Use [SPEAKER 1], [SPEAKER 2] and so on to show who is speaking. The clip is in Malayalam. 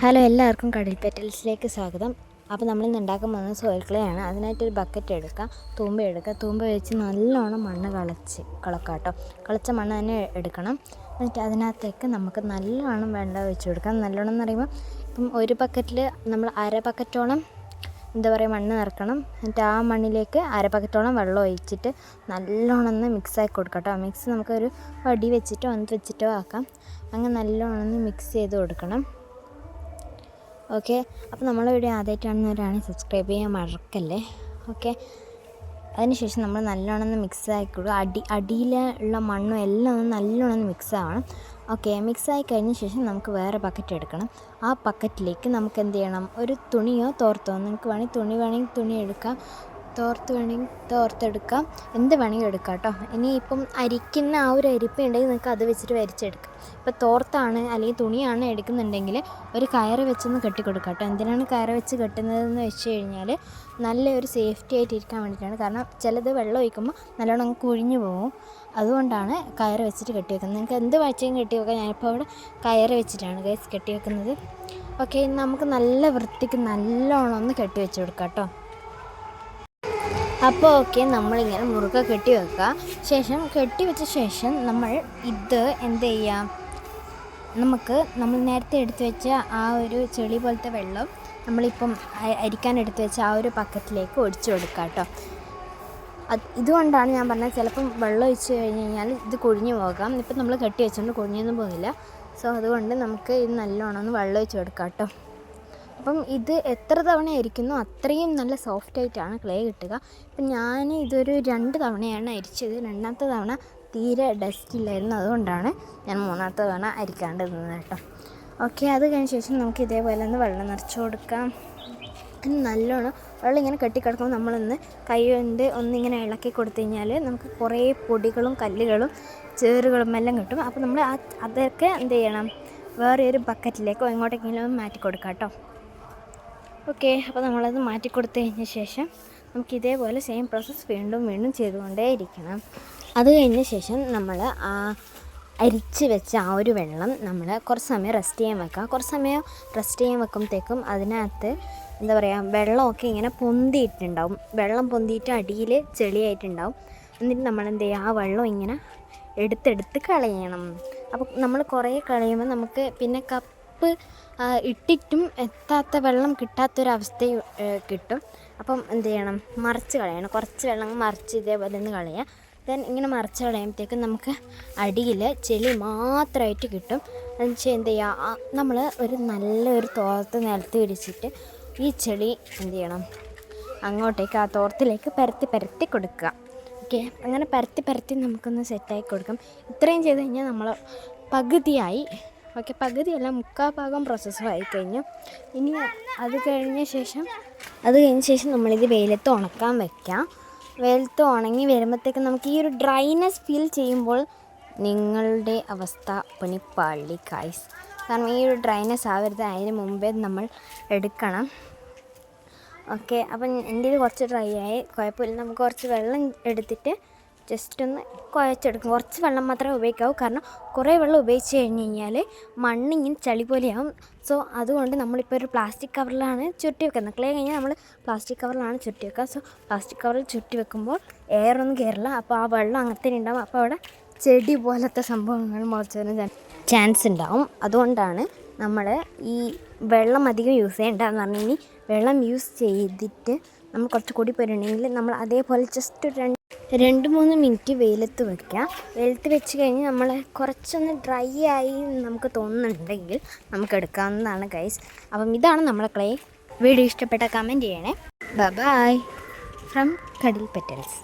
[SPEAKER 1] ഹലോ, എല്ലാവർക്കും കടൽ പെറ്റൽസിലേക്ക് സ്വാഗതം. അപ്പോൾ നമ്മളിന്ന് ഉണ്ടാക്കാൻ പോകുന്നത് സോയിൽ ക്ലേ ആണ്. അതിനായിട്ടൊരു ബക്കറ്റ് എടുക്കാം, തൂമ്പ വെച്ച് നല്ലോണം മണ്ണ് കളക്കാം. കളിച്ച മണ്ണ് തന്നെ എടുക്കണം. എന്നിട്ട് അതിനകത്തേക്ക് നമുക്ക് നല്ലോണം വെള്ളം ഒഴിച്ച് കൊടുക്കാം. നല്ലോണം എന്ന് പറയുമ്പോൾ ഇപ്പം ഒരു ബക്കറ്റിൽ നമ്മൾ അര ബക്കറ്റോളം മണ്ണ് നിറക്കണം. എന്നിട്ട് ആ മണ്ണിലേക്ക് അര ബക്കറ്റോളം വെള്ളം ഒഴിച്ചിട്ട് നല്ലോണം ഒന്ന് മിക്സാക്കി കൊടുക്കാം. മിക്സ് നമുക്കൊരു വടി വെച്ചിട്ടോ ആക്കാം. അങ്ങനെ നല്ലോണം ഒന്ന് മിക്സ് ചെയ്ത് കൊടുക്കണം. ഓക്കെ, അപ്പോൾ നമ്മളിവിടെ ആദ്യമായിട്ടാണെന്നവരാണെങ്കിൽ സബ്സ്ക്രൈബ് ചെയ്യാൻ മറക്കല്ലേ. ഓക്കെ, അതിനുശേഷം നമ്മൾ നല്ലോണം മിക്സ് ആക്കി കൊടുക്കുക. അടിയിലുള്ള മണ്ണും എല്ലാം ഒന്ന് നല്ലോണം മിക്സ് ആവണം. ഓക്കെ, മിക്സ് ആയി കഴിഞ്ഞ ശേഷം നമുക്ക് വേറെ ബക്കറ്റ് എടുക്കണം. ആ ബക്കറ്റിലേക്ക് നമുക്ക് എന്ത് ചെയ്യണം, ഒരു തുണിയോ തോർത്തോ, നിങ്ങൾക്ക് വേണമെങ്കിൽ തുണി എടുക്കാം, തോർത്തെടുക്കാം, എന്ത് വേണമെങ്കിലും എടുക്കാം കേട്ടോ. ഇനിയിപ്പം അരിക്കുന്ന ആ ഒരു അരിപ്പ ഉണ്ടെങ്കിൽ നിങ്ങൾക്ക് അത് വെച്ചിട്ട് വരിച്ചെടുക്കാം. ഇപ്പോൾ തോർത്താണ് അല്ലെങ്കിൽ തുണിയാണ് എടുക്കുന്നുണ്ടെങ്കിൽ ഒരു കയറ് വെച്ചൊന്ന് കെട്ടിക്കൊടുക്കാം കേട്ടോ. എന്തിനാണ് കയറ് വെച്ച് കെട്ടുന്നതെന്ന് വെച്ച് കഴിഞ്ഞാൽ നല്ലൊരു സേഫ്റ്റി ആയിട്ട് ഇരിക്കാൻ വേണ്ടിയിട്ടാണ്. കാരണം ചിലത് വെള്ളം ഒഴിക്കുമ്പോൾ നല്ലോണം കുഴിഞ്ഞു പോകും. അതുകൊണ്ടാണ് കയറ് വെച്ചിട്ട് കെട്ടി വെക്കുന്നത്. നിങ്ങൾക്ക് എന്ത് വെച്ചെങ്കിലും കെട്ടി വെക്കാം. ഞാനിപ്പോൾ അവിടെ കയറ് വെച്ചിട്ടാണ് ഗൈസ് കെട്ടി വെക്കുന്നത്. ഓക്കെ, നമുക്ക് നല്ല വൃത്തിക്ക് നല്ലോണം ഒന്ന് കെട്ടി വെച്ച് കൊടുക്കാം കേട്ടോ. അപ്പോൾ ഓക്കെ, നമ്മളിങ്ങനെ മുറുകെ കെട്ടി വെക്കുക. കെട്ടി വെച്ച ശേഷം നമ്മൾ ഇത് എന്ത് ചെയ്യാം, നമ്മൾ നേരത്തെ എടുത്തു വെച്ച ആ ഒരു ചെളി പോലത്തെ വെള്ളം നമ്മളിപ്പം അരിക്കാൻ എടുത്തു വെച്ച ആ ഒരു ബക്കറ്റിലേക്ക് ഒഴിച്ചു കൊടുക്കുക കേട്ടോ. ഇതുകൊണ്ടാണ് ഞാൻ പറഞ്ഞത്, ചിലപ്പം വെള്ളം ഒഴിച്ച് കഴിഞ്ഞ് കഴിഞ്ഞാൽ ഇത് കൊഴിഞ്ഞു പോകാം. ഇപ്പം നമ്മൾ കെട്ടി വെച്ചുകൊണ്ട് കൊഴിഞ്ഞൊന്നും പോകുന്നില്ല. സോ അതുകൊണ്ട് നമുക്ക് ഇത് നല്ലോണം ഒന്ന് വെള്ളം ഒഴിച്ച് കൊടുക്കാം കേട്ടോ. അപ്പം ഇത് എത്ര തവണ അരിക്കുന്നോ അത്രയും നല്ല സോഫ്റ്റായിട്ടാണ് ക്ലേ കിട്ടുക. ഇപ്പം ഞാൻ ഇതൊരു 2 തവണയാണ് അരിച്ചത്. 2ാമത്തെ തവണ തീരെ ഡസ്റ്റ് ഇല്ലായിരുന്നു, അതുകൊണ്ടാണ് ഞാൻ 3ാമത്തെ തവണ അരിക്കാണ്ട് നിന്നത് കേട്ടോ. ഓക്കെ, അത് കഴിഞ്ഞ ശേഷം നമുക്ക് ഇതേപോലെ ഒന്ന് വെള്ളം നിറച്ച് കൊടുക്കാം. നല്ലോണം വെള്ളം ഇങ്ങനെ കെട്ടിക്കിടക്കുമ്പോൾ നമ്മളൊന്ന് കൈ കൊണ്ട് ഒന്നിങ്ങനെ ഇളക്കി കൊടുത്തു കഴിഞ്ഞാൽ നമുക്ക് കുറേ പൊടികളും കല്ലുകളും ചേറുകളും എല്ലാം കിട്ടും. അപ്പോൾ നമ്മൾ അതൊക്കെ എന്ത് ചെയ്യണം, വേറെ ഒരു ബക്കറ്റിലേക്കോ എങ്ങോട്ടെങ്കിലും മാറ്റി കൊടുക്കാം കേട്ടോ. ഓക്കെ, അപ്പോൾ നമ്മളത് മാറ്റി കൊടുത്തു കഴിഞ്ഞ ശേഷം നമുക്ക് ഇതേപോലെ സെയിം പ്രോസസ്സ് വീണ്ടും ചെയ്തുകൊണ്ടേ ഇരിക്കണം. അത് കഴിഞ്ഞ ശേഷം നമ്മൾ അരിച്ച് വെച്ച ആ ഒരു വെള്ളം നമ്മൾ കുറച്ച് സമയം റെസ്റ്റ് ചെയ്യാൻ വെക്കുക. കുറച്ച് സമയം റെസ്റ്റ് ചെയ്യാൻ വെക്കുമ്പോഴത്തേക്കും അതിനകത്ത് വെള്ളമൊക്കെ ഇങ്ങനെ പൊന്തിയിട്ടുണ്ടാവും. വെള്ളം പൊന്തിയിട്ട് അടിയിൽ ചെളിയായിട്ടുണ്ടാവും. എന്നിട്ട് നമ്മൾ എന്ത് ചെയ്യുക, ആ വെള്ളം ഇങ്ങനെ എടുത്ത് കളയണം. അപ്പോൾ നമ്മൾ കുറേ കളയുമ്പോൾ നമുക്ക് പിന്നെ ഇട്ടിട്ടും എത്താത്ത വെള്ളം കിട്ടാത്തൊരവസ്ഥ കിട്ടും. അപ്പം എന്ത് ചെയ്യണം, മറിച്ച് കളയണം. കുറച്ച് വെള്ളം മറിച്ച് ഇതേപോലെ ഒന്ന് കളയുക. ദെൻ ഇങ്ങനെ മറിച്ച് കളയുമ്പോഴത്തേക്കും നമുക്ക് അടിയിൽ ചെളി മാത്രമായിട്ട് കിട്ടും. എന്നുവെച്ചാൽ എന്ത് ചെയ്യുക, നമ്മൾ ഒരു നല്ലൊരു തോർത്ത് നിലത്ത് വിരിച്ചിട്ട് ഈ ചെളി എന്ത് ചെയ്യണം, അങ്ങോട്ടേക്ക് ആ തോർത്തിലേക്ക് പരത്തി കൊടുക്കുക. ഓക്കെ, അങ്ങനെ പരത്തി നമുക്കൊന്ന് സെറ്റാക്കി കൊടുക്കാം. ഇത്രയും ചെയ്ത് കഴിഞ്ഞാൽ നമ്മൾ പകുതിയായി. ഓക്കെ, പകുതിയല്ല 3/4 ഭാഗം പ്രോസസ്സായി കഴിഞ്ഞു. ഇനി അത് കഴിഞ്ഞ ശേഷം നമ്മളിത് വെയിലത്ത് ഉണക്കാൻ വയ്ക്കാം. വെയിലത്ത് ഉണങ്ങി വരുമ്പോഴത്തേക്കും നമുക്ക് ഈ ഒരു ഡ്രൈനെസ് ഫീൽ ചെയ്യുമ്പോൾ നിങ്ങളുടെ അവസ്ഥ പണിപ്പാളി ഗൈസ്. കാരണം ഈ ഒരു ഡ്രൈനെസ് ആവരുത്, അതിന് മുമ്പേ നമ്മൾ എടുക്കണം. ഓക്കെ, അപ്പം എൻ്റെ ഇത് കുറച്ച് ഡ്രൈ ആയി, കുഴപ്പമില്ല. നമുക്ക് കുറച്ച് വെള്ളം എടുത്തിട്ട് ജസ്റ്റ് ഒന്ന് കുഴച്ചെടുക്കും. കുറച്ച് വെള്ളം മാത്രമേ ഉപയോഗിക്കാവൂ. കാരണം കുറേ വെള്ളം ഉപയോഗിച്ച് കഴിഞ്ഞ് കഴിഞ്ഞാൽ മണ്ണിങ്ങനെ ചളി പോലെയാവും. സോ അതുകൊണ്ട് നമ്മളിപ്പോൾ ഒരു പ്ലാസ്റ്റിക് കവറിലാണ് ചുരുട്ടി വെക്കുന്നത്. ക്ലേ കഴിഞ്ഞാൽ നമ്മൾ പ്ലാസ്റ്റിക് കവറിലാണ് ചുരുട്ടി വെക്കുക. സോ പ്ലാസ്റ്റിക് കവറിൽ ചുരുട്ടി വെക്കുമ്പോൾ എയറൊന്നും കയറില്ല. അപ്പോൾ ആ വെള്ളം അങ്ങനെ ഉണ്ടാവും. അപ്പോൾ അവിടെ ചെടി പോലത്തെ സംഭവങ്ങൾ മുളച്ചതിന് ചാൻസ് ഉണ്ടാവും. അതുകൊണ്ടാണ് നമ്മൾ ഈ വെള്ളം അധികം യൂസ് ചെയ്യേണ്ടതെന്ന് പറഞ്ഞു. ഇനി വെള്ളം യൂസ് ചെയ്തിട്ട് നമ്മൾ കുറച്ച് കൂടി പോയിട്ടുണ്ടെങ്കിൽ നമ്മൾ അതേപോലെ ജസ്റ്റ് 2-3 മിനിറ്റ് വെയിലത്ത് വയ്ക്കാം. വെയിലത്ത് വെച്ച് കഴിഞ്ഞ് നമ്മൾ കുറച്ചൊന്ന് ഡ്രൈ ആയി നമുക്ക് തോന്നുന്നുണ്ടെങ്കിൽ നമുക്ക് എടുക്കാവുന്നതാണ് ഗൈസ്. അപ്പം ഇതാണ് നമ്മുടെ ക്ലേ. വീഡിയോ ഇഷ്ടപ്പെട്ട കമൻറ്റ് ചെയ്യണേ. ബൈ ഫ്രം കടൽ പെറ്റൽസ്.